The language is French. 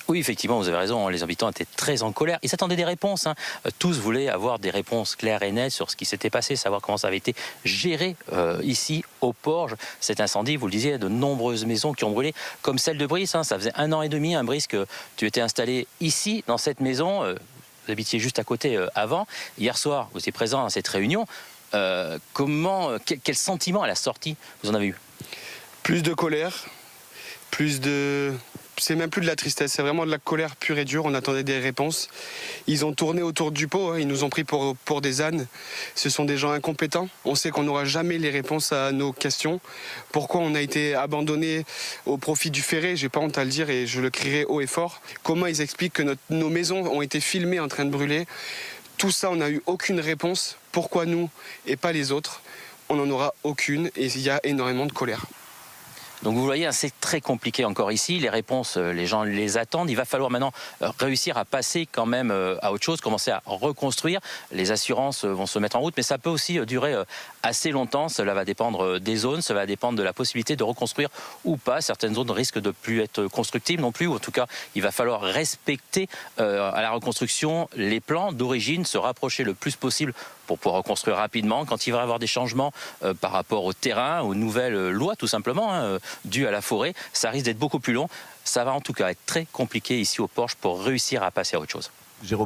Oui, effectivement, vous avez raison, les habitants étaient très en colère. Ils attendaient des réponses. Tous voulaient avoir des réponses claires et nettes sur ce qui s'était passé, savoir comment ça avait été géré ici au Porge. Cet incendie, vous le disiez, de nombreuses maisons qui ont brûlé, comme celle de Brice. Ça faisait 1 an et demi, Brice, que tu étais installé ici, dans cette maison. Vous habitiez juste à côté avant. Hier soir, vous étiez présent à cette réunion. Quel sentiment à la sortie vous en avez eu? Plus de colère, c'est même plus de la tristesse, c'est vraiment de la colère pure et dure. On attendait des réponses. Ils ont tourné autour du pot, ils nous ont pris pour des ânes. Ce sont des gens incompétents. On sait qu'on n'aura jamais les réponses à nos questions. Pourquoi on a été abandonné au profit du ferré? J'ai pas honte à le dire et je le crierai haut et fort. Comment ils expliquent que nos maisons ont été filmées en train de brûler? Tout ça, on n'a eu aucune réponse. Pourquoi nous et pas les autres? On n'en aura aucune et il y a énormément de colère. Donc vous voyez, c'est très compliqué encore ici. Les réponses, les gens les attendent. Il va falloir maintenant réussir à passer quand même à autre chose, commencer à reconstruire. Les assurances vont se mettre en route, mais ça peut aussi durer assez longtemps. Cela va dépendre des zones, ça va dépendre de la possibilité de reconstruire ou pas. Certaines zones risquent de plus être constructibles non plus. En tout cas, il va falloir respecter à la reconstruction les plans d'origine, se rapprocher le plus possible pour pouvoir reconstruire rapidement. Quand il va y avoir des changements par rapport au terrain, aux nouvelles lois tout simplement, dues à la forêt, ça risque d'être beaucoup plus long. Ça va en tout cas être très compliqué ici au Porge pour réussir à passer à autre chose. Jérôme.